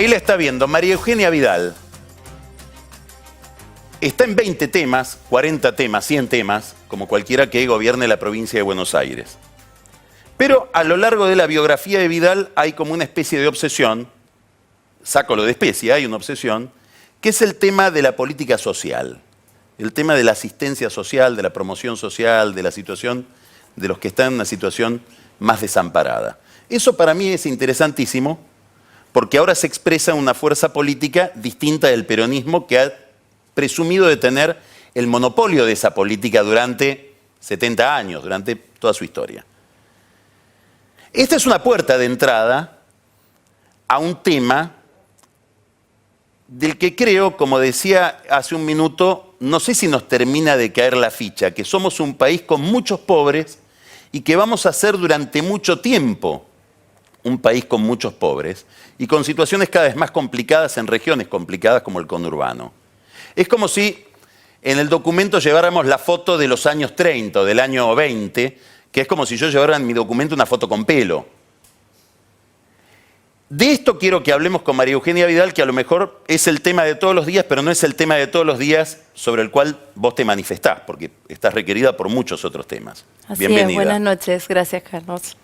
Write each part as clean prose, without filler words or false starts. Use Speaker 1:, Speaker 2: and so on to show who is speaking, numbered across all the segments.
Speaker 1: Ahí la está viendo María Eugenia Vidal. Está en 20 temas, 40 temas, 100 temas, como cualquiera que gobierne la provincia de Buenos Aires. Pero a lo largo de la biografía de Vidal hay como una especie de obsesión, saco lo de especie, hay una obsesión, que es el tema de la política social, el tema de la asistencia social, de la promoción social, de la situación de los que están en una situación más desamparada. Eso para mí es interesantísimo, porque ahora se expresa una fuerza política distinta del peronismo que ha presumido de tener el monopolio de esa política durante 70 años, durante toda su historia. Esta es una puerta de entrada a un tema del que creo, como decía hace un minuto, no sé si nos termina de caer la ficha, que somos un país con muchos pobres y que vamos a ser durante mucho tiempo un país con muchos pobres y con situaciones cada vez más complicadas en regiones complicadas como el conurbano. Es como si en el documento lleváramos la foto de los años 30 o del año 20, que es como si yo llevara en mi documento una foto con pelo. De esto quiero que hablemos con María Eugenia Vidal, que a lo mejor es el tema de todos los días, pero no es el tema de todos los días sobre el cual vos te manifestás, porque estás requerida por muchos otros temas.
Speaker 2: Así
Speaker 1: Bienvenida.
Speaker 2: es, buenas noches, gracias Carlos.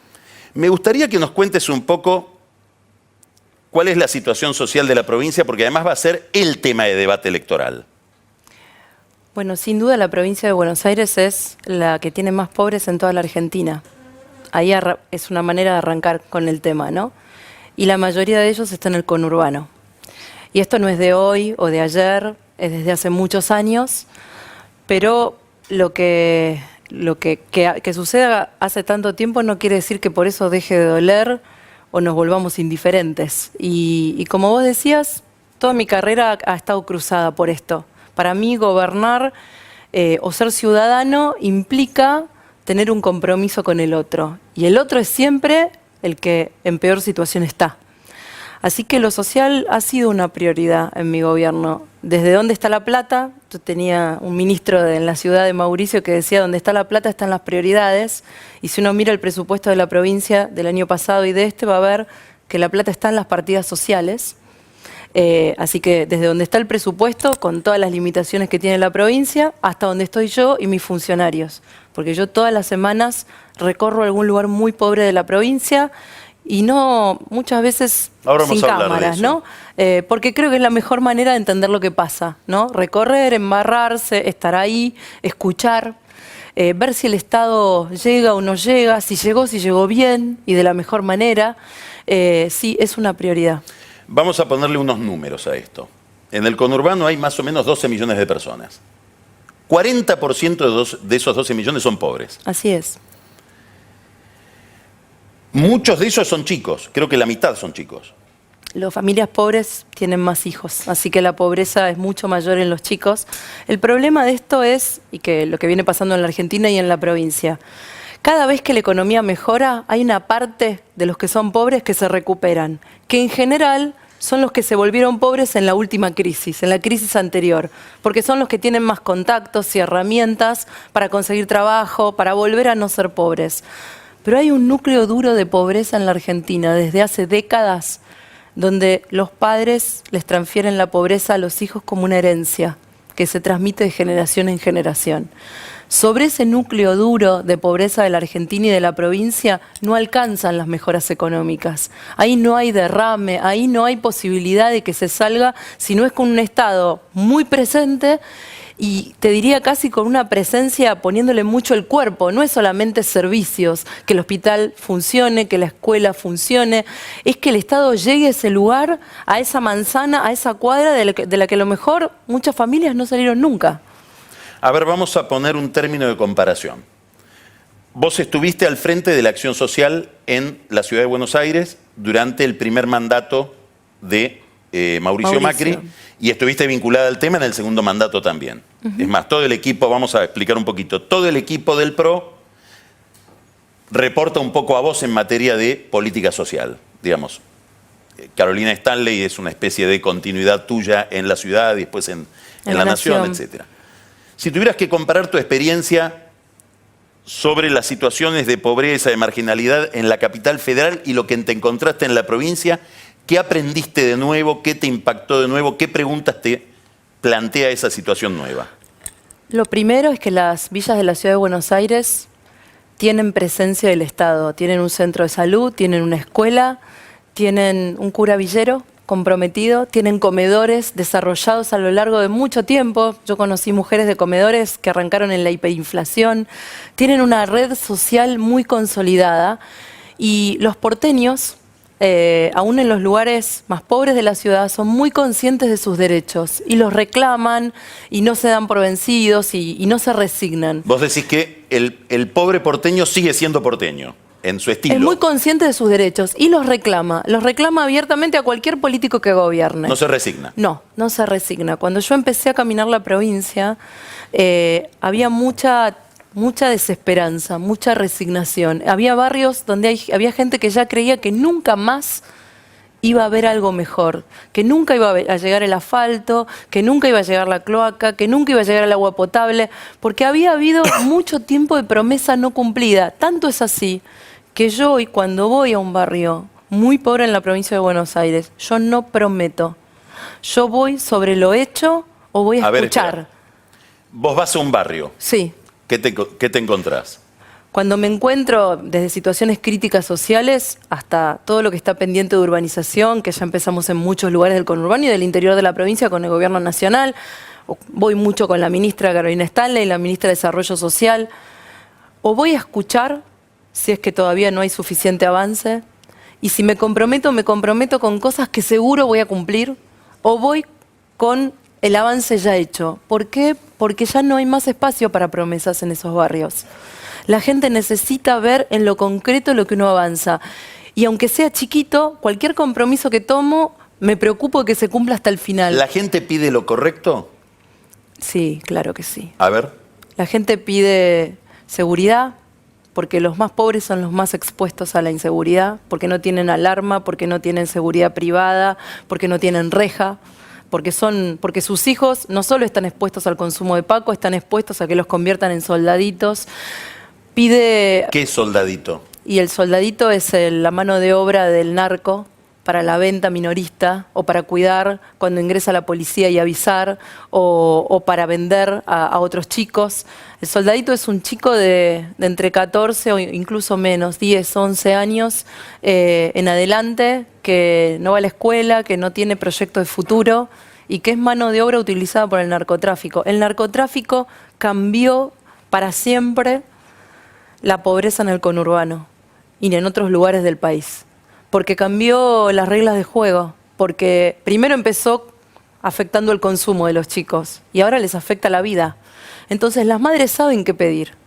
Speaker 1: Me gustaría que nos cuentes un poco cuál es la situación social de la provincia, porque además va a ser el tema de debate electoral.
Speaker 2: Bueno, sin duda la provincia de Buenos Aires es la que tiene más pobres en toda la Argentina. Ahí es una manera de arrancar con el tema, ¿no? Y la mayoría de ellos está en el conurbano. Y esto no es de hoy o de ayer, es desde hace muchos años, pero lo que suceda hace tanto tiempo no quiere decir que por eso deje de doler o nos volvamos indiferentes. Y como vos decías, toda mi carrera ha estado cruzada por esto. Para mí, gobernar o ser ciudadano implica tener un compromiso con el otro. Y el otro es siempre el que en peor situación está. Así que lo social ha sido una prioridad en mi gobierno. ¿Desde dónde está la plata? Yo tenía un ministro en la ciudad de Mauricio que decía, donde está la plata están las prioridades. Y si uno mira el presupuesto de la provincia del año pasado y de este, va a ver que la plata está en las partidas sociales. Así que desde donde está el presupuesto, con todas las limitaciones que tiene la provincia, hasta donde estoy yo y mis funcionarios. Porque yo todas las semanas recorro algún lugar muy pobre de la provincia y no, muchas veces sin cámaras, ¿no? Porque creo que es la mejor manera de entender lo que pasa, ¿no? Recorrer, embarrarse, estar ahí, escuchar, ver si el Estado llega o no llega, si llegó bien y de la mejor manera. Sí, es una prioridad.
Speaker 1: Vamos a ponerle unos números a esto. En el conurbano hay más o menos 12 millones de personas. 40% de esos 12 millones son pobres.
Speaker 2: Así es.
Speaker 1: Muchos de ellos son chicos, creo que la mitad son chicos.
Speaker 2: Las familias pobres tienen más hijos, así que la pobreza es mucho mayor en los chicos. El problema de esto es, y que lo que viene pasando en la Argentina y en la provincia, cada vez que la economía mejora, hay una parte de los que son pobres que se recuperan, que en general son los que se volvieron pobres en la última crisis, en la crisis anterior, porque son los que tienen más contactos y herramientas para conseguir trabajo, para volver a no ser pobres. Pero hay un núcleo duro de pobreza en la Argentina desde hace décadas, donde los padres les transfieren la pobreza a los hijos como una herencia que se transmite de generación en generación. Sobre ese núcleo duro de pobreza de la Argentina y de la provincia no alcanzan las mejoras económicas. Ahí no hay derrame, ahí no hay posibilidad de que se salga, si no es con un Estado muy presente y te diría casi con una presencia poniéndole mucho el cuerpo. No es solamente servicios, que el hospital funcione, que la escuela funcione, es que el Estado llegue a ese lugar, a esa manzana, a esa cuadra de la que a lo mejor muchas familias no salieron nunca.
Speaker 1: A ver, vamos a poner un término de comparación. Vos estuviste al frente de la acción social en la ciudad de Buenos Aires durante el primer mandato de Mauricio Macri y estuviste vinculada al tema en el segundo mandato también. Es más, todo el equipo, vamos a explicar un poquito, todo el equipo del PRO reporta un poco a vos en materia de política social, digamos. Carolina Stanley es una especie de continuidad tuya en la ciudad y después en la Nación, etc. Si tuvieras que comparar tu experiencia sobre las situaciones de pobreza, de marginalidad en la capital federal y lo que te encontraste en la provincia, ¿Qué aprendiste de nuevo? ¿Qué te impactó de nuevo? ¿Qué preguntas te plantea esa situación nueva?
Speaker 2: Lo primero es que las villas de la Ciudad de Buenos Aires tienen presencia del Estado, tienen un centro de salud, tienen una escuela, tienen un cura villero comprometido, tienen comedores desarrollados a lo largo de mucho tiempo. Yo conocí mujeres de comedores que arrancaron en la hiperinflación, tienen una red social muy consolidada y los porteños, aún en los lugares más pobres de la ciudad, son muy conscientes de sus derechos y los reclaman y no se dan por vencidos y no se resignan.
Speaker 1: Vos decís que el pobre porteño sigue siendo porteño, en su estilo.
Speaker 2: Es muy consciente de sus derechos y los reclama abiertamente a cualquier político que gobierne.
Speaker 1: No se resigna.
Speaker 2: No, no se resigna. Cuando yo empecé a caminar la provincia, había mucha desesperanza, mucha resignación. Había barrios donde había gente que ya creía que nunca más iba a haber algo mejor, que nunca iba a llegar el asfalto, que nunca iba a llegar la cloaca, que nunca iba a llegar el agua potable, porque había habido mucho tiempo de promesa no cumplida. Tanto es así que yo hoy, cuando voy a un barrio muy pobre en la provincia de Buenos Aires, yo no prometo. Yo voy sobre lo hecho o voy a escuchar.
Speaker 1: Espera. Vos vas a un barrio.
Speaker 2: Sí.
Speaker 1: ¿Qué te encontrás?
Speaker 2: Cuando me encuentro desde situaciones críticas sociales hasta todo lo que está pendiente de urbanización, que ya empezamos en muchos lugares del conurbano y del interior de la provincia con el gobierno nacional, voy mucho con la ministra Carolina Stanley, la ministra de Desarrollo Social, o voy a escuchar si es que todavía no hay suficiente avance, y si me comprometo con cosas que seguro voy a cumplir, o voy con el avance ya hecho. ¿Por qué? Porque ya no hay más espacio para promesas en esos barrios. La gente necesita ver en lo concreto lo que uno avanza. Y aunque sea chiquito, cualquier compromiso que tomo, me preocupo de que se cumpla hasta el final.
Speaker 1: ¿La gente pide lo correcto?
Speaker 2: Sí, claro que sí.
Speaker 1: A ver.
Speaker 2: La gente pide seguridad, porque los más pobres son los más expuestos a la inseguridad, porque no tienen alarma, porque no tienen seguridad privada, porque no tienen reja. Porque sus hijos no solo están expuestos al consumo de Paco, están expuestos a que los conviertan en soldaditos. Pide...
Speaker 1: ¿Qué soldadito?
Speaker 2: Y el soldadito es la mano de obra del narco para la venta minorista o para cuidar cuando ingresa la policía y avisar o para vender a otros chicos. El soldadito es un chico de entre 14 o incluso menos, 10, 11 años en adelante, que no va a la escuela, que no tiene proyecto de futuro y que es mano de obra utilizada por el narcotráfico. El narcotráfico cambió para siempre la pobreza en el conurbano y en otros lugares del país, porque cambió las reglas de juego, porque primero empezó afectando el consumo de los chicos y ahora les afecta la vida. Entonces las madres saben qué pedir.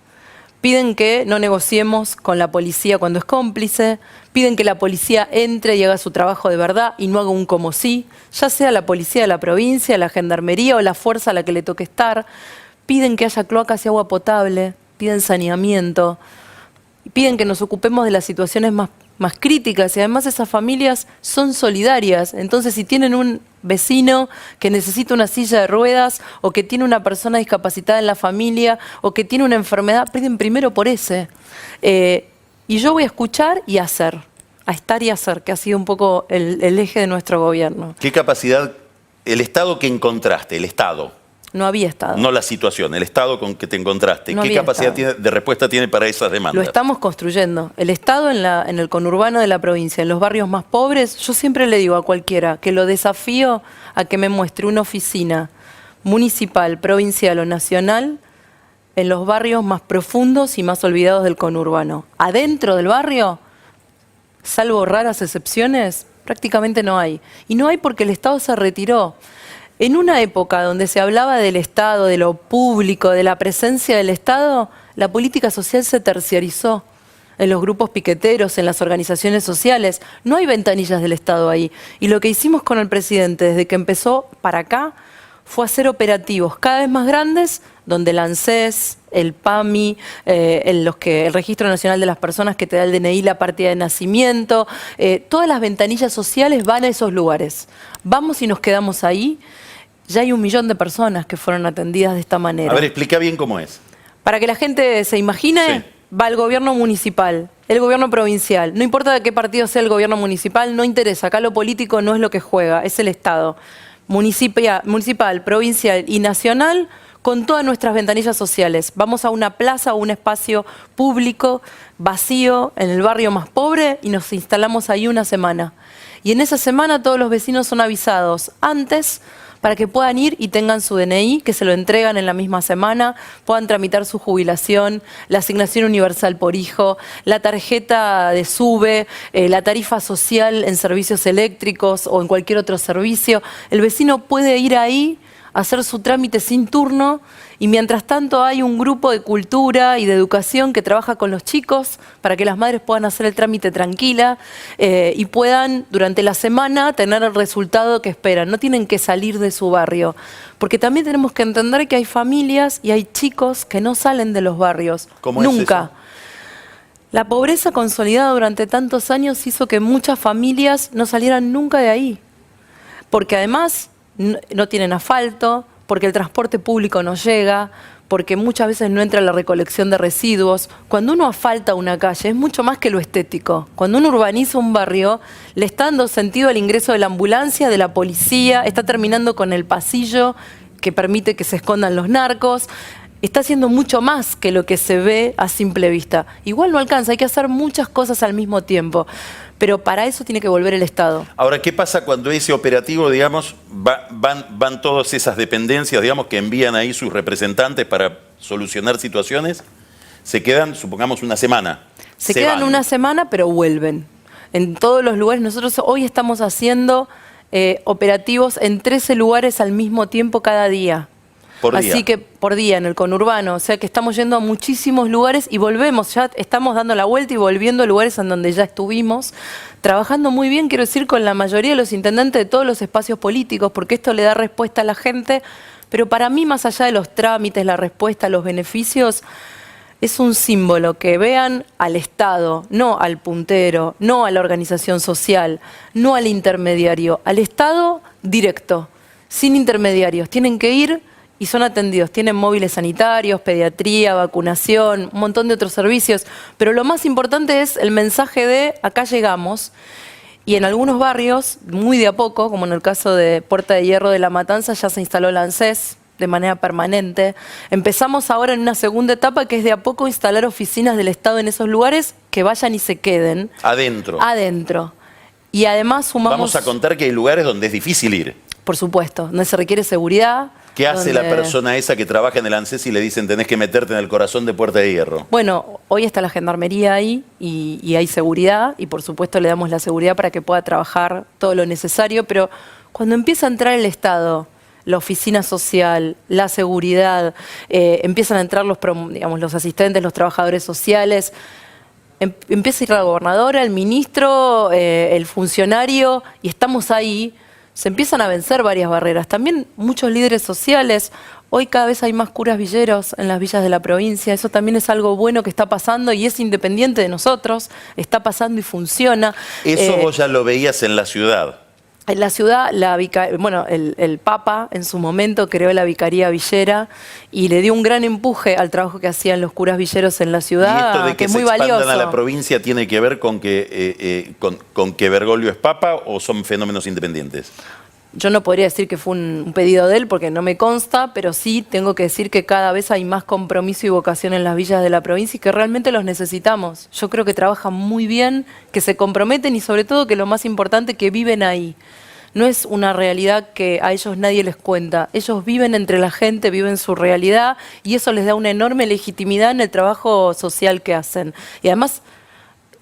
Speaker 2: Piden que no negociemos con la policía cuando es cómplice, piden que la policía entre y haga su trabajo de verdad y no haga un como sí, ya sea la policía de la provincia, la gendarmería o la fuerza a la que le toque estar. Piden que haya cloacas y agua potable, piden saneamiento, piden que nos ocupemos de las situaciones más críticas y además esas familias son solidarias. Entonces si tienen un vecino que necesita una silla de ruedas o que tiene una persona discapacitada en la familia o que tiene una enfermedad, piden primero por ese. Y yo voy a escuchar y a hacer, a estar y a hacer, que ha sido un poco el eje de nuestro gobierno.
Speaker 1: ¿Qué capacidad, el Estado que encontraste, el Estado?
Speaker 2: No había Estado.
Speaker 1: No la situación, el Estado con que te encontraste.
Speaker 2: No
Speaker 1: ¿Qué capacidad de respuesta tiene para esas demandas?
Speaker 2: Lo estamos construyendo. El Estado en el conurbano de la provincia, en los barrios más pobres, yo siempre le digo a cualquiera que lo desafío a que me muestre una oficina municipal, provincial o nacional en los barrios más profundos y más olvidados del conurbano. Adentro del barrio, salvo raras excepciones, prácticamente no hay. Y no hay porque el Estado se retiró. En una época donde se hablaba del Estado, de lo público, de la presencia del Estado, la política social se terciarizó en los grupos piqueteros, en las organizaciones sociales. No hay ventanillas del Estado ahí. Y lo que hicimos con el presidente desde que empezó para acá fue hacer operativos cada vez más grandes, donde el ANSES, el PAMI, el Registro Nacional de las Personas que te da el DNI, la partida de nacimiento, todas las ventanillas sociales van a esos lugares. Vamos y nos quedamos ahí. Ya hay 1 millón de personas que fueron atendidas de esta manera.
Speaker 1: A ver, explica bien cómo es.
Speaker 2: Para que la gente se imagine,
Speaker 1: Sí.
Speaker 2: va el gobierno municipal el gobierno provincial. No importa de qué partido sea el gobierno municipal, no interesa. Acá lo político no es lo que juega, es el Estado. Municipal, provincial y nacional, con todas nuestras ventanillas sociales. Vamos a una plaza o un espacio público vacío en el barrio más pobre y nos instalamos ahí una semana. Y en esa semana todos los vecinos son avisados antes para que puedan ir y tengan su DNI, que se lo entregan en la misma semana, puedan tramitar su jubilación, la asignación universal por hijo, la tarjeta de SUBE, la tarifa social en servicios eléctricos o en cualquier otro servicio. El vecino puede ir ahí, hacer su trámite sin turno, y mientras tanto hay un grupo de cultura y de educación que trabaja con los chicos para que las madres puedan hacer el trámite tranquila y puedan durante la semana tener el resultado que esperan. No tienen que salir de su barrio, porque también tenemos que entender que hay familias y hay chicos que no salen de los barrios.
Speaker 1: ¿Cómo es
Speaker 2: nunca.
Speaker 1: eso?
Speaker 2: La pobreza consolidada durante tantos años hizo que muchas familias no salieran nunca de ahí, porque además no tienen asfalto, porque el transporte público no llega, porque muchas veces no entra la recolección de residuos. Cuando uno asfalta una calle es mucho más que lo estético. Cuando uno urbaniza un barrio, le está dando sentido al ingreso de la ambulancia, de la policía, está terminando con el pasillo que permite que se escondan los narcos. Está haciendo mucho más que lo que se ve a simple vista. Igual no alcanza, hay que hacer muchas cosas al mismo tiempo. Pero para eso tiene que volver el Estado.
Speaker 1: Ahora, ¿qué pasa cuando ese operativo, digamos, van todas esas dependencias, digamos, que envían ahí sus representantes para solucionar situaciones? Se quedan, supongamos, una semana.
Speaker 2: Se quedan
Speaker 1: van.
Speaker 2: una semana, pero vuelven. En todos los lugares. Nosotros hoy estamos haciendo operativos en 13 lugares al mismo tiempo cada día.
Speaker 1: Por día.
Speaker 2: Así que por día en el conurbano, o sea que estamos yendo a muchísimos lugares y volvemos, ya estamos dando la vuelta y volviendo a lugares en donde ya estuvimos, trabajando muy bien, quiero decir, con la mayoría de los intendentes de todos los espacios políticos, porque esto le da respuesta a la gente, pero para mí, más allá de los trámites, la respuesta, los beneficios, es un símbolo que vean al Estado, no al puntero, no a la organización social, no al intermediario, al Estado directo, sin intermediarios. Tienen que ir y son atendidos. Tienen móviles sanitarios, pediatría, vacunación, un montón de otros servicios. Pero lo más importante es el mensaje de acá llegamos. Y en algunos barrios, muy de a poco, como en el caso de Puerta de Hierro de La Matanza, ya se instaló el ANSES de manera permanente. Empezamos ahora en una segunda etapa que es de a poco instalar oficinas del Estado en esos lugares que vayan y se queden.
Speaker 1: Adentro.
Speaker 2: Adentro. Y además sumamos...
Speaker 1: Vamos a contar que hay lugares donde es difícil ir.
Speaker 2: Por supuesto, donde se requiere seguridad.
Speaker 1: ¿Qué hace la persona esa que trabaja en el ANSES y le dicen tenés que meterte en el corazón de Puerta de Hierro?
Speaker 2: Bueno, hoy está la gendarmería ahí y hay seguridad y por supuesto le damos la seguridad para que pueda trabajar todo lo necesario, pero cuando empieza a entrar el Estado, la oficina social, la seguridad, empiezan a entrar los asistentes, los trabajadores sociales, empieza a ir la gobernadora, el ministro, el funcionario y estamos ahí. Se empiezan a vencer varias barreras. También muchos líderes sociales. Hoy cada vez hay más curas villeros en las villas de la provincia. Eso también es algo bueno que está pasando y es independiente de nosotros. Está pasando y funciona.
Speaker 1: Eso vos ya lo veías en la ciudad.
Speaker 2: En la ciudad, el Papa en su momento creó la Vicaría Villera y le dio un gran empuje al trabajo que hacían los curas villeros en la ciudad,
Speaker 1: ¿Y esto de que
Speaker 2: es
Speaker 1: se
Speaker 2: muy
Speaker 1: expandan
Speaker 2: valioso.
Speaker 1: a la provincia tiene que ver con que Bergoglio es Papa o son fenómenos independientes?
Speaker 2: Yo no podría decir que fue un pedido de él porque no me consta, pero sí tengo que decir que cada vez hay más compromiso y vocación en las villas de la provincia y que realmente los necesitamos. Yo creo que trabajan muy bien, que se comprometen y sobre todo que lo más importante, que viven ahí. No es una realidad que a ellos nadie les cuenta. Ellos viven entre la gente, viven su realidad y eso les da una enorme legitimidad en el trabajo social que hacen. Y además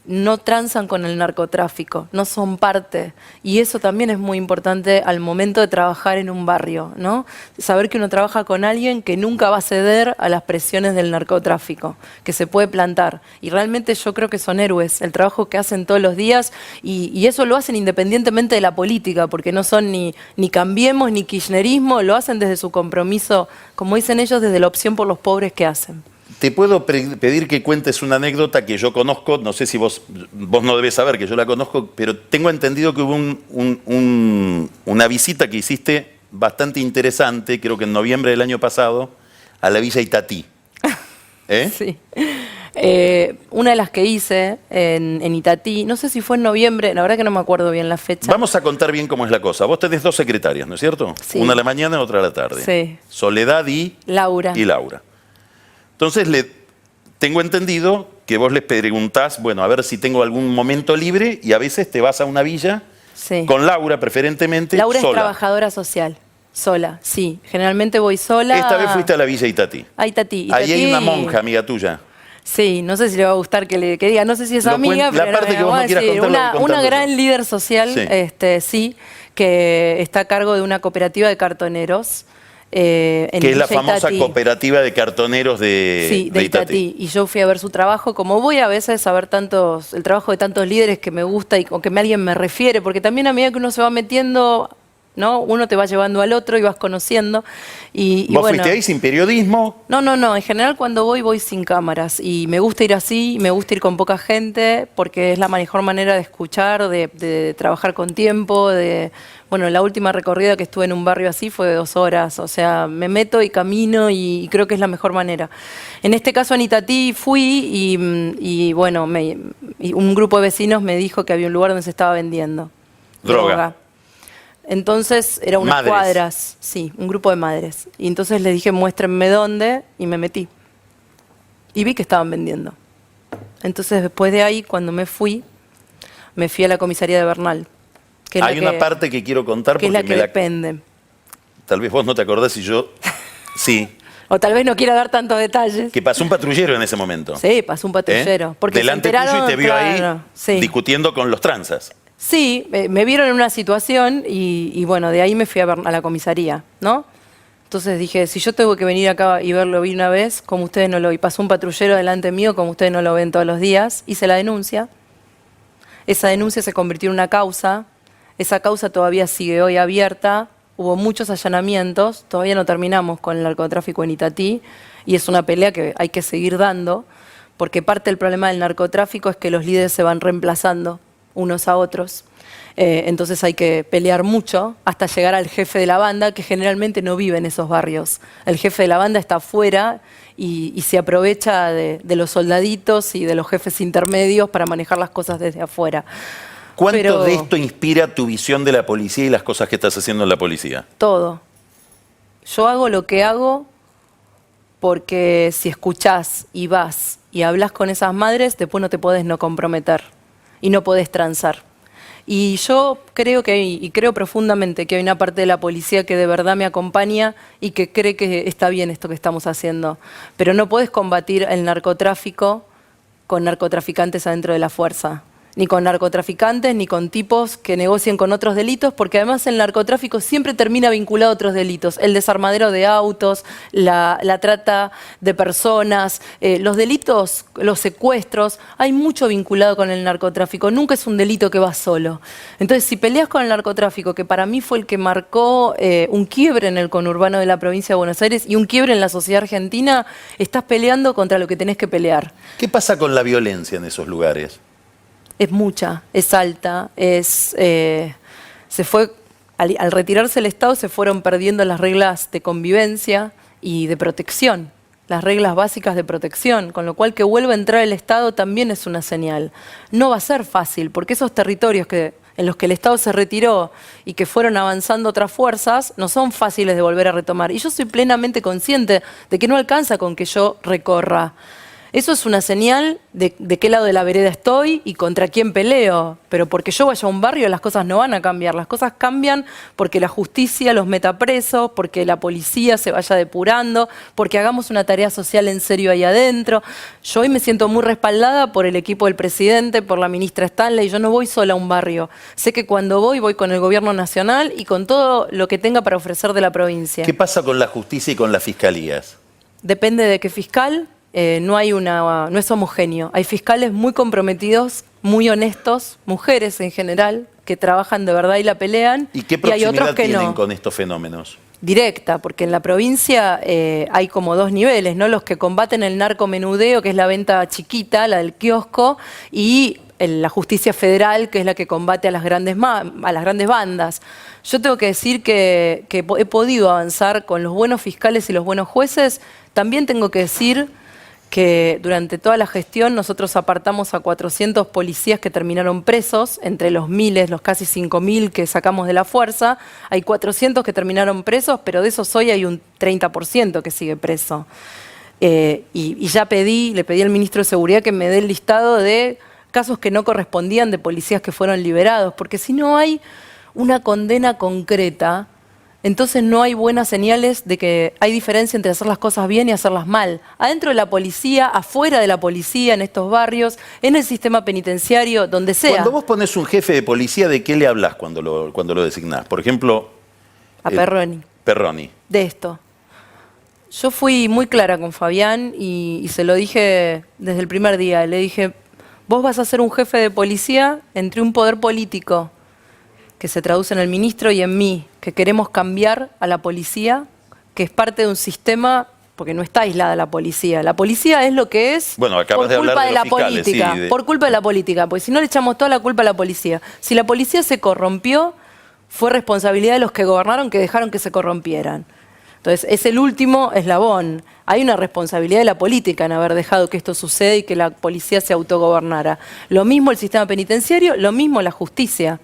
Speaker 2: no transan con el narcotráfico, no son parte. Y eso también es muy importante al momento de trabajar en un barrio, ¿no? Saber que uno trabaja con alguien que nunca va a ceder a las presiones del narcotráfico, que se puede plantar. Y realmente yo creo que son héroes, el trabajo que hacen todos los días, y eso lo hacen independientemente de la política, porque no son ni Cambiemos ni kirchnerismo, lo hacen desde su compromiso, como dicen ellos, desde la opción por los pobres que hacen.
Speaker 1: Te puedo pedir que cuentes una anécdota que yo conozco, no sé si vos no debes saber que yo la conozco, pero tengo entendido que hubo una visita que hiciste bastante interesante, creo que en noviembre del año pasado, a la Villa Itatí.
Speaker 2: Sí. Una de las que hice en Itatí, no sé si fue en noviembre, la verdad que no me acuerdo bien la fecha.
Speaker 1: Vamos a contar bien cómo es la cosa. Vos tenés 2 secretarias, ¿no es cierto?
Speaker 2: Sí.
Speaker 1: Una a la mañana y otra a la tarde.
Speaker 2: Sí.
Speaker 1: Soledad y
Speaker 2: Laura.
Speaker 1: Entonces, tengo entendido que vos les preguntás, bueno, a ver si tengo algún momento libre, y a veces te vas a una villa
Speaker 2: Sí.
Speaker 1: con Laura, preferentemente,
Speaker 2: Laura
Speaker 1: sola.
Speaker 2: es trabajadora social, sola, sí. Generalmente voy sola.
Speaker 1: Esta vez fuiste a la villa Itatí.
Speaker 2: A Itatí.
Speaker 1: Ahí hay una monja, amiga tuya.
Speaker 2: Sí, no sé si le va a gustar que diga, no sé si es
Speaker 1: Lo
Speaker 2: amiga,
Speaker 1: la
Speaker 2: pero
Speaker 1: parte que vos
Speaker 2: vamos
Speaker 1: no
Speaker 2: a
Speaker 1: quieras
Speaker 2: decir,
Speaker 1: contar, lo voy
Speaker 2: una
Speaker 1: contando
Speaker 2: gran
Speaker 1: yo.
Speaker 2: líder social,
Speaker 1: Sí.
Speaker 2: sí, que está a cargo de una cooperativa de cartoneros. En
Speaker 1: Que es la
Speaker 2: Villa
Speaker 1: famosa
Speaker 2: Itatí.
Speaker 1: cooperativa de cartoneros
Speaker 2: Sí, de Itatí. Y yo fui a ver su trabajo, como voy a veces a ver el trabajo de tantos líderes que me gusta y con que alguien me refiere, porque también a medida que uno se va metiendo, ¿no? Uno te va llevando al otro y vas conociendo. Y
Speaker 1: ¿Vos
Speaker 2: bueno,
Speaker 1: fuiste ahí sin periodismo?
Speaker 2: No. En general cuando voy sin cámaras. Y me gusta ir así, me gusta ir con poca gente, porque es la mejor manera de escuchar, de trabajar con tiempo, Bueno, la última recorrida que estuve en un barrio así fue de 2 horas. O sea, me meto y camino y creo que es la mejor manera. En este caso en Itatí fui y bueno, y un grupo de vecinos me dijo que había un lugar donde se estaba vendiendo
Speaker 1: Droga.
Speaker 2: Entonces era unas
Speaker 1: Madres.
Speaker 2: cuadras, sí, un grupo de madres. Y entonces les dije, muéstrenme dónde, y me metí. Y vi que estaban vendiendo. Entonces después de ahí, cuando me fui a la comisaría de Bernal. Que es
Speaker 1: Hay una parte que quiero contar
Speaker 2: que es
Speaker 1: porque
Speaker 2: la que depende.
Speaker 1: tal vez vos no te acordás y yo sí.
Speaker 2: O tal vez no quiera dar tantos detalles.
Speaker 1: Que pasó un patrullero en ese momento.
Speaker 2: Sí, pasó un patrullero. Porque
Speaker 1: Delante
Speaker 2: se enteraron,
Speaker 1: tuyo y te vio
Speaker 2: claro,
Speaker 1: ahí
Speaker 2: sí.
Speaker 1: discutiendo con los tranzas.
Speaker 2: Sí, me vieron en una situación y bueno, de ahí me fui a la comisaría, ¿no? Entonces dije, si yo tengo que venir acá y verlo vi una vez, como ustedes no lo vi, pasó un patrullero delante mío, como ustedes no lo ven todos los días, hice la denuncia. Esa denuncia se convirtió en una causa. Esa causa todavía sigue hoy abierta. Hubo muchos allanamientos, todavía no terminamos con el narcotráfico en Itatí y es una pelea que hay que seguir dando, porque parte del problema del narcotráfico es que los líderes se van reemplazando unos a otros. Entonces hay que pelear mucho hasta llegar al jefe de la banda, que generalmente no vive en esos barrios. El jefe de la banda está afuera y se aprovecha de los soldaditos y de los jefes intermedios para manejar las cosas desde afuera.
Speaker 1: ¿Cuánto
Speaker 2: Pero
Speaker 1: de esto inspira tu visión de la policía y las cosas que estás haciendo en la policía?
Speaker 2: todo. Yo hago lo que hago porque si escuchás y vas y hablas con esas madres, después no te podés no comprometer y no podés transar. Y yo creo creo profundamente que hay una parte de la policía que de verdad me acompaña y que cree que está bien esto que estamos haciendo. Pero no podés combatir el narcotráfico con narcotraficantes adentro de la fuerza. Ni con narcotraficantes, ni con tipos que negocien con otros delitos, porque además el narcotráfico siempre termina vinculado a otros delitos. El desarmadero de autos, la trata de personas, los delitos, los secuestros, hay mucho vinculado con el narcotráfico. Nunca es un delito que va solo. Entonces, si peleas con el narcotráfico, que para mí fue el que marcó un quiebre en el conurbano de la provincia de Buenos Aires y un quiebre en la sociedad argentina, estás peleando contra lo que tenés que pelear.
Speaker 1: ¿Qué pasa con la violencia en esos lugares?
Speaker 2: Es mucha, es alta, al retirarse el Estado se fueron perdiendo las reglas de convivencia y de protección, las reglas básicas de protección, con lo cual que vuelva a entrar el Estado también es una señal. No va a ser fácil, porque esos territorios en los que el Estado se retiró y que fueron avanzando otras fuerzas, no son fáciles de volver a retomar. Y yo soy plenamente consciente de que no alcanza con que yo recorra. Eso es una señal de qué lado de la vereda estoy y contra quién peleo. Pero porque yo vaya a un barrio las cosas no van a cambiar. Las cosas cambian porque la justicia los meta presos, porque la policía se vaya depurando, porque hagamos una tarea social en serio ahí adentro. Yo hoy me siento muy respaldada por el equipo del presidente, por la ministra Stanley. Yo no voy sola a un barrio. Sé que cuando voy con el gobierno nacional y con todo lo que tenga para ofrecer de la provincia.
Speaker 1: ¿Qué pasa con la justicia y con las fiscalías?
Speaker 2: Depende de qué fiscal. No es homogéneo. Hay fiscales muy comprometidos, muy honestos, mujeres en general, que trabajan de verdad y la pelean.
Speaker 1: ¿Y qué
Speaker 2: hay otros
Speaker 1: proximidad
Speaker 2: que
Speaker 1: tienen
Speaker 2: no.
Speaker 1: con estos fenómenos?
Speaker 2: Directa, porque en la provincia hay como 2 niveles, ¿no? Los que combaten el narcomenudeo, que es la venta chiquita, la del kiosco, y la justicia federal, que es la que combate a las grandes bandas. Yo tengo que decir que he podido avanzar con los buenos fiscales y los buenos jueces. También tengo que decir que durante toda la gestión nosotros apartamos a 400 policías que terminaron presos, entre los miles, los casi 5.000 que sacamos de la fuerza, hay 400 que terminaron presos, pero de esos hoy hay un 30% que sigue preso. Y ya le pedí al ministro de Seguridad que me dé el listado de casos que no correspondían de policías que fueron liberados, porque si no hay una condena concreta, entonces no hay buenas señales de que hay diferencia entre hacer las cosas bien y hacerlas mal. Adentro de la policía, afuera de la policía, en estos barrios, en el sistema penitenciario, donde sea.
Speaker 1: Cuando vos pones un jefe de policía, ¿de qué le hablas cuando lo designás? Por ejemplo...
Speaker 2: A Perroni.
Speaker 1: Perroni.
Speaker 2: De esto. Yo fui muy clara con Fabián y se lo dije desde el primer día. Le dije, vos vas a ser un jefe de policía entre un poder político que se traduce en el ministro y en mí, que queremos cambiar a la policía, que es parte de un sistema, porque no está aislada la policía. La policía es lo que es
Speaker 1: bueno, acabas
Speaker 2: por culpa de la
Speaker 1: fiscales,
Speaker 2: política,
Speaker 1: sí,
Speaker 2: por culpa de la política, porque si no le echamos toda la culpa a la policía. Si la policía se corrompió, fue responsabilidad de los que gobernaron que dejaron que se corrompieran. Entonces, es el último eslabón. Hay una responsabilidad de la política en haber dejado que esto suceda y que la policía se autogobernara. Lo mismo el sistema penitenciario, lo mismo la justicia.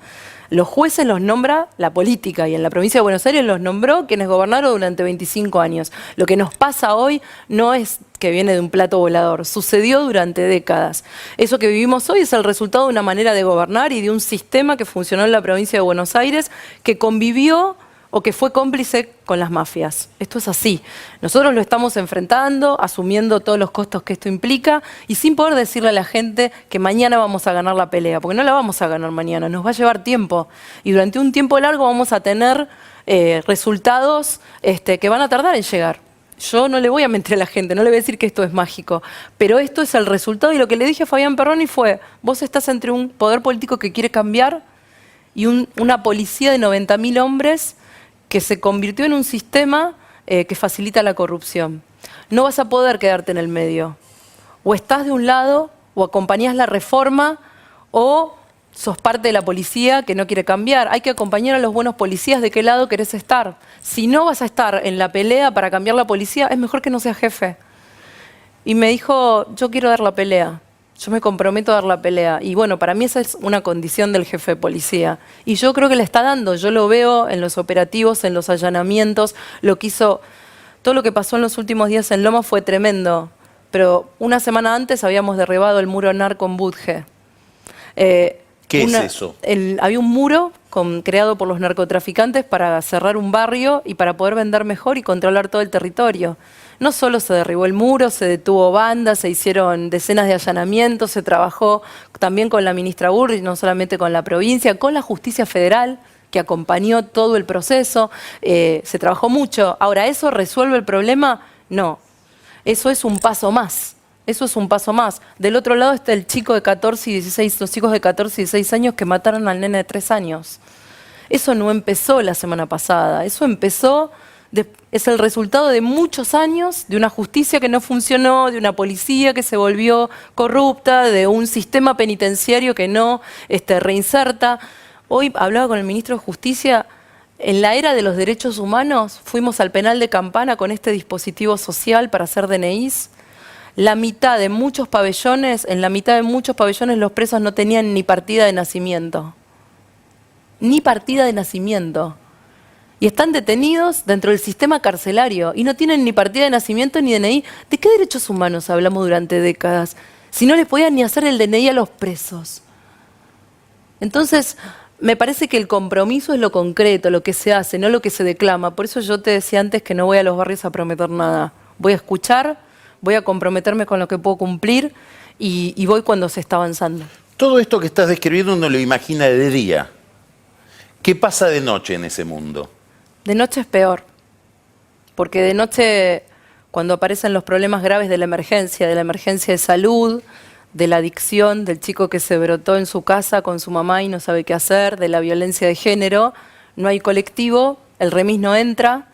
Speaker 2: Los jueces los nombra la política y en la provincia de Buenos Aires los nombró quienes gobernaron durante 25 años. Lo que nos pasa hoy no es que viene de un plato volador, sucedió durante décadas. Eso que vivimos hoy es el resultado de una manera de gobernar y de un sistema que funcionó en la provincia de Buenos Aires, que convivió o que fue cómplice con las mafias. Esto es así. Nosotros lo estamos enfrentando, asumiendo todos los costos que esto implica y sin poder decirle a la gente que mañana vamos a ganar la pelea, porque no la vamos a ganar mañana, nos va a llevar tiempo. Y durante un tiempo largo vamos a tener resultados que van a tardar en llegar. Yo no le voy a mentir a la gente, no le voy a decir que esto es mágico, pero esto es el resultado y lo que le dije a Fabián Perroni fue, vos estás entre un poder político que quiere cambiar y una policía de 90.000 hombres que se convirtió en un sistema que facilita la corrupción. No vas a poder quedarte en el medio. O estás de un lado, o acompañás la reforma, o sos parte de la policía que no quiere cambiar. Hay que acompañar a los buenos policías de qué lado querés estar. Si no vas a estar en la pelea para cambiar la policía, es mejor que no seas jefe. Y me dijo, yo quiero dar la pelea. Yo me comprometo a dar la pelea. Y bueno, para mí esa es una condición del jefe de policía. Y yo creo que la está dando. Yo lo veo en los operativos, en los allanamientos. Todo lo que pasó en los últimos días en Loma fue tremendo. Pero una semana antes habíamos derribado el muro narco en Budge.
Speaker 1: ¿Qué es eso?
Speaker 2: Había un muro creado por los narcotraficantes para cerrar un barrio y para poder vender mejor y controlar todo el territorio. No solo se derribó el muro, se detuvo bandas, se hicieron decenas de allanamientos, se trabajó también con la ministra Burrich, no solamente con la provincia, con la justicia federal, que acompañó todo el proceso. Se trabajó mucho. Ahora, ¿eso resuelve el problema? No. Eso es un paso más. Eso es un paso más. Del otro lado está el chico de 14 y 16, los chicos de 14 y 16 años que mataron al nene de 3 años. Eso no empezó la semana pasada. Eso empezó... Es el resultado de muchos años de una justicia que no funcionó, de una policía que se volvió corrupta, de un sistema penitenciario que no reinserta. Hoy hablaba con el ministro de Justicia, en la era de los derechos humanos fuimos al penal de Campana con este dispositivo social para hacer DNIs. En la mitad de muchos pabellones los presos no tenían ni partida de nacimiento. Ni partida de nacimiento. Y están detenidos dentro del sistema carcelario y no tienen ni partida de nacimiento ni DNI. ¿De qué derechos humanos hablamos durante décadas? Si no les podían ni hacer el DNI a los presos. Entonces, me parece que el compromiso es lo concreto, lo que se hace, no lo que se declama. Por eso yo te decía antes que no voy a los barrios a prometer nada. Voy a escuchar, voy a comprometerme con lo que puedo cumplir y voy cuando se está avanzando.
Speaker 1: Todo esto que estás describiendo uno lo imagina de día. ¿Qué pasa de noche en ese mundo?
Speaker 2: De noche es peor, porque de noche, cuando aparecen los problemas graves de la emergencia de salud, de la adicción, del chico que se brotó en su casa con su mamá y no sabe qué hacer, de la violencia de género, no hay colectivo, el remis no entra,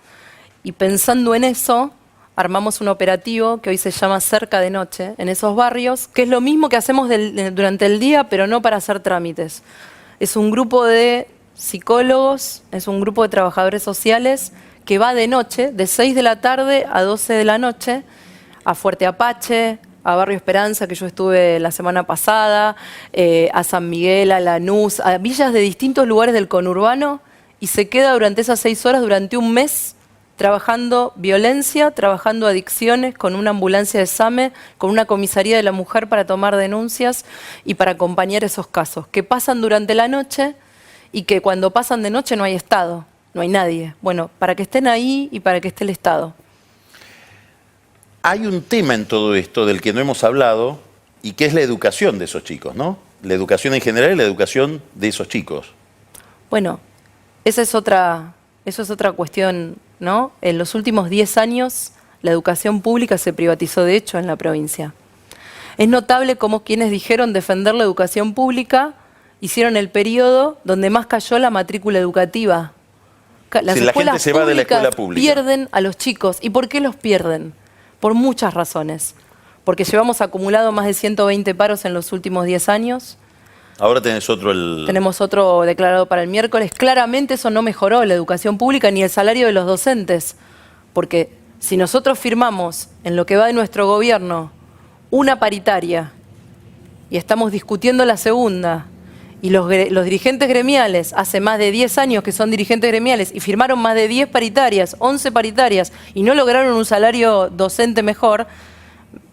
Speaker 2: y pensando en eso, armamos un operativo que hoy se llama Cerca de Noche, en esos barrios, que es lo mismo que hacemos durante el día, pero no para hacer trámites. Es un grupo de psicólogos, es un grupo de trabajadores sociales que va de noche, de 6 de la tarde a 12 de la noche, a Fuerte Apache, a Barrio Esperanza, que yo estuve la semana pasada, a San Miguel, a Lanús, a villas de distintos lugares del conurbano, y se queda durante esas 6 horas, durante un mes, trabajando violencia, trabajando adicciones, con una ambulancia de SAME, con una comisaría de la mujer para tomar denuncias y para acompañar esos casos, que pasan durante la noche y que cuando pasan de noche no hay Estado, no hay nadie. Bueno, para que estén ahí y para que esté el Estado.
Speaker 1: Hay un tema en todo esto del que no hemos hablado y que es la educación de esos chicos, ¿no? La educación en general y la educación de esos chicos.
Speaker 2: Bueno, eso es otra cuestión, ¿no? En los últimos 10 años la educación pública se privatizó de hecho en la provincia. Es notable cómo quienes dijeron defender la educación pública hicieron el periodo donde más cayó la matrícula educativa. Las
Speaker 1: Si la gente se va de la escuela
Speaker 2: públicas
Speaker 1: pública.
Speaker 2: pierden a los chicos. ¿Y por qué los pierden? Por muchas razones. Porque llevamos acumulado más de 120 paros en los últimos 10 años.
Speaker 1: Ahora tenés otro
Speaker 2: Tenemos otro declarado para el miércoles. Claramente eso no mejoró la educación pública ni el salario de los docentes. Porque si nosotros firmamos en lo que va de nuestro gobierno una paritaria y estamos discutiendo la segunda, y los dirigentes gremiales hace más de 10 años que son dirigentes gremiales y firmaron más de 10 paritarias, 11 paritarias y no lograron un salario docente mejor,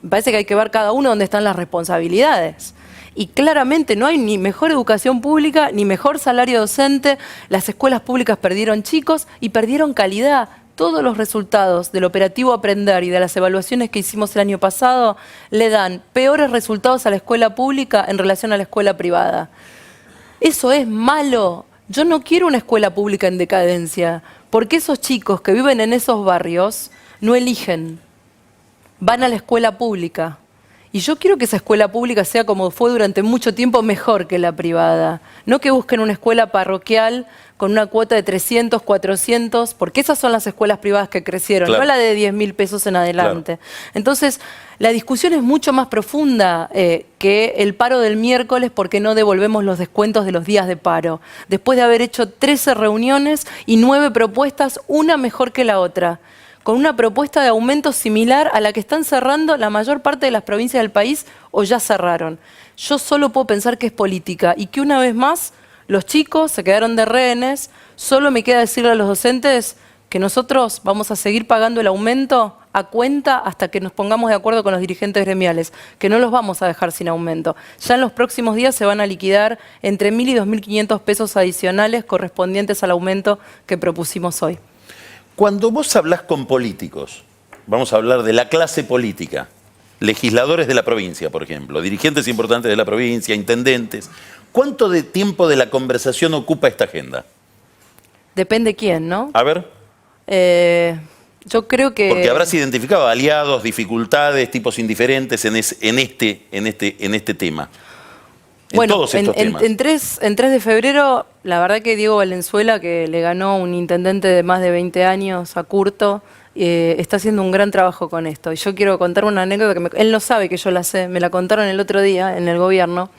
Speaker 2: me parece que hay que ver cada uno dónde están las responsabilidades. Y claramente no hay ni mejor educación pública, ni mejor salario docente. Las escuelas públicas perdieron chicos y perdieron calidad. Todos los resultados del operativo Aprender y de las evaluaciones que hicimos el año pasado le dan peores resultados a la escuela pública en relación a la escuela privada. Eso es malo. Yo no quiero una escuela pública en decadencia, porque esos chicos que viven en esos barrios no eligen, van a la escuela pública. Y yo quiero que esa escuela pública sea como fue durante mucho tiempo, mejor que la privada. No que busquen una escuela parroquial con una cuota de 300, 400, porque esas son las escuelas privadas que crecieron,
Speaker 1: claro,
Speaker 2: no la de 10.000 pesos en adelante.
Speaker 1: Claro.
Speaker 2: Entonces, la discusión es mucho más profunda que el paro del miércoles, porque no devolvemos los descuentos de los días de paro. Después de haber hecho 13 reuniones y 9 propuestas, una mejor que la otra, con una propuesta de aumento similar a la que están cerrando la mayor parte de las provincias del país o ya cerraron. Yo solo puedo pensar que es política y que una vez más los chicos se quedaron de rehenes. Solo me queda decirle a los docentes que nosotros vamos a seguir pagando el aumento a cuenta hasta que nos pongamos de acuerdo con los dirigentes gremiales, que no los vamos a dejar sin aumento. Ya en los próximos días se van a liquidar entre 1.000 y 2.500 pesos adicionales correspondientes al aumento que propusimos hoy.
Speaker 1: Cuando vos hablás con políticos, vamos a hablar de la clase política, legisladores de la provincia, por ejemplo, dirigentes importantes de la provincia, intendentes, ¿cuánto de tiempo de la conversación ocupa esta agenda?
Speaker 2: Depende quién, ¿no?
Speaker 1: A ver.
Speaker 2: Yo creo que...
Speaker 1: Porque habrás identificado aliados, dificultades, tipos indiferentes en este tema.
Speaker 2: Bueno,
Speaker 1: todos estos temas.
Speaker 2: En 3 de febrero, la verdad que Diego Valenzuela, que le ganó un intendente de más de 20 años a Curto, está haciendo un gran trabajo con esto. Y yo quiero contar una anécdota que él no sabe que yo la sé, me la contaron el otro día en el gobierno.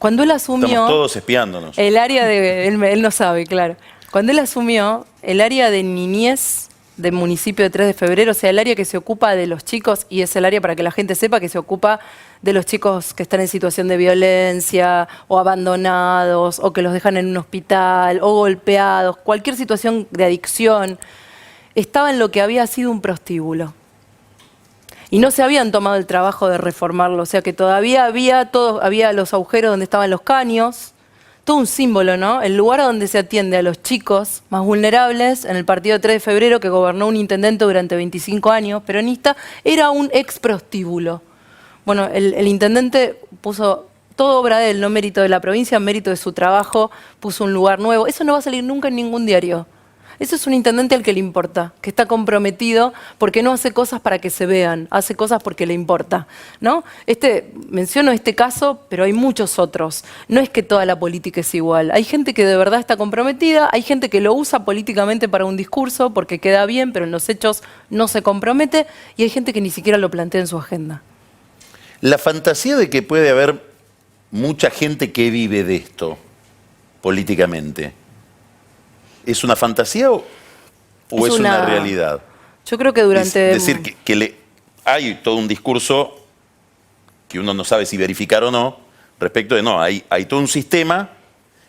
Speaker 2: Cuando él asumió...
Speaker 1: Estamos todos espiándonos.
Speaker 2: El área de... Él no sabe, claro. Cuando él asumió, el área de niñez del municipio de 3 de febrero, o sea, el área que se ocupa de los chicos, y es el área, para que la gente sepa, que se ocupa de los chicos que están en situación de violencia, o abandonados, o que los dejan en un hospital, o golpeados, cualquier situación de adicción, estaba en lo que había sido un prostíbulo. Y no se habían tomado el trabajo de reformarlo, o sea que todavía había los agujeros donde estaban los caños, todo un símbolo, ¿no? El lugar donde se atiende a los chicos más vulnerables, en el partido 3 de febrero, que gobernó un intendente durante 25 años, peronista, era un ex prostíbulo. Bueno, el intendente puso todo obra de él, no mérito de la provincia, mérito de su trabajo, puso un lugar nuevo. Eso no va a salir nunca en ningún diario. Eso es un intendente al que le importa, que está comprometido porque no hace cosas para que se vean, hace cosas porque le importa, ¿no? Menciono este caso, pero hay muchos otros. No es que toda la política es igual. Hay gente que de verdad está comprometida, hay gente que lo usa políticamente para un discurso porque queda bien, pero en los hechos no se compromete, y hay gente que ni siquiera lo plantea en su agenda.
Speaker 1: La fantasía de que puede haber mucha gente que vive de esto políticamente, ¿es una fantasía o es una realidad?
Speaker 2: Yo creo que durante...
Speaker 1: Es decir, hay todo un discurso que uno no sabe si verificar o no, respecto de no, hay todo un sistema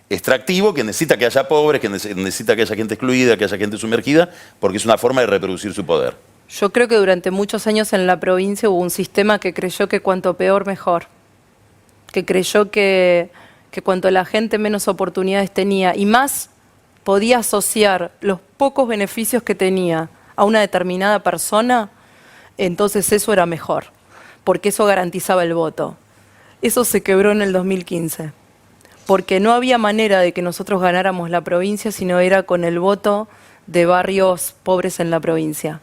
Speaker 1: extractivo que necesita que haya pobres, que necesita que haya gente excluida, que haya gente sumergida, porque es una forma de reproducir su poder.
Speaker 2: Yo creo que durante muchos años en la provincia hubo un sistema que creyó que cuanto peor, mejor. Que creyó que cuanto la gente menos oportunidades tenía y más podía asociar los pocos beneficios que tenía a una determinada persona, entonces eso era mejor, porque eso garantizaba el voto. Eso se quebró en el 2015, porque no había manera de que nosotros ganáramos la provincia si no era con el voto de barrios pobres en la provincia,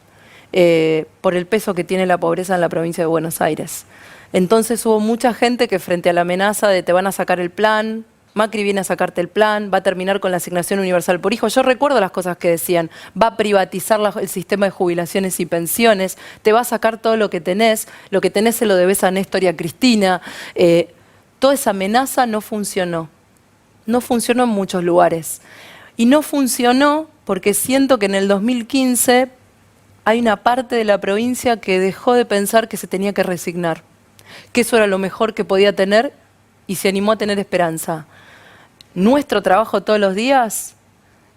Speaker 2: por el peso que tiene la pobreza en la provincia de Buenos Aires. Entonces hubo mucha gente que frente a la amenaza de te van a sacar el plan, Macri viene a sacarte el plan, va a terminar con la asignación universal por hijo. Yo recuerdo las cosas que decían, va a privatizar el sistema de jubilaciones y pensiones, te va a sacar todo lo que tenés se lo debes a Néstor y a Cristina. Toda esa amenaza no funcionó. No funcionó en muchos lugares. Y no funcionó porque siento que en el 2015 hay una parte de la provincia que dejó de pensar que se tenía que resignar, que eso era lo mejor que podía tener y se animó a tener esperanza. Nuestro trabajo todos los días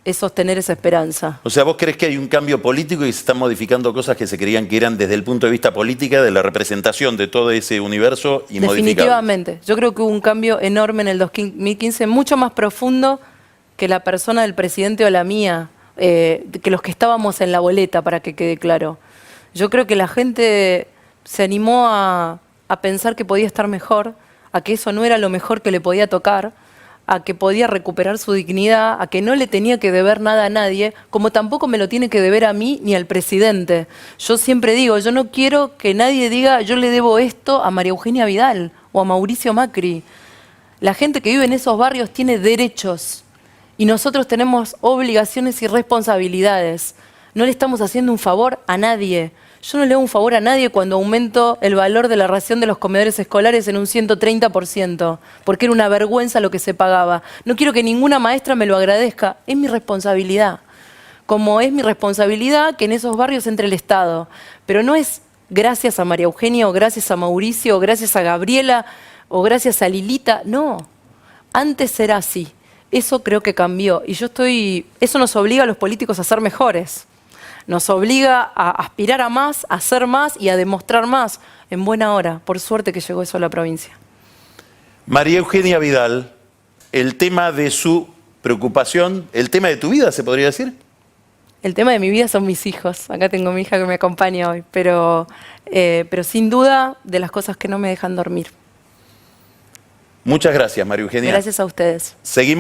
Speaker 2: es sostener esa esperanza.
Speaker 1: O sea, ¿vos crees que hay un cambio político y se están modificando cosas que se creían que eran desde el punto de vista política, de la representación de todo ese universo y modificables?
Speaker 2: Definitivamente. Yo creo que hubo un cambio enorme en el 2015, mucho más profundo que la persona del presidente o la mía, que los que estábamos en la boleta, para que quede claro. Yo creo que la gente se animó a pensar que podía estar mejor, a que eso no era lo mejor que le podía tocar, a que podía recuperar su dignidad, a que no le tenía que deber nada a nadie, como tampoco me lo tiene que deber a mí ni al presidente. Yo siempre digo, yo no quiero que nadie diga yo le debo esto a María Eugenia Vidal o a Mauricio Macri. La gente que vive en esos barrios tiene derechos y nosotros tenemos obligaciones y responsabilidades. No le estamos haciendo un favor a nadie. Yo no le hago un favor a nadie cuando aumento el valor de la ración de los comedores escolares en un 130%, porque era una vergüenza lo que se pagaba. No quiero que ninguna maestra me lo agradezca, es mi responsabilidad. Como es mi responsabilidad que en esos barrios entre el Estado. Pero no es gracias a María Eugenia, o gracias a Mauricio, o gracias a Gabriela, o gracias a Lilita, no. Antes era así. Eso creo que cambió. Y eso nos obliga a los políticos a ser mejores. Nos obliga a aspirar a más, a hacer más y a demostrar más en buena hora. Por suerte que llegó eso a la provincia.
Speaker 1: María Eugenia Vidal, el tema de su preocupación, el tema de tu vida, ¿se podría decir?
Speaker 2: El tema de mi vida son mis hijos. Acá tengo mi hija que me acompaña hoy. Pero sin duda de las cosas que no me dejan dormir.
Speaker 1: Muchas gracias, María Eugenia.
Speaker 2: Gracias a ustedes.
Speaker 1: Seguimos.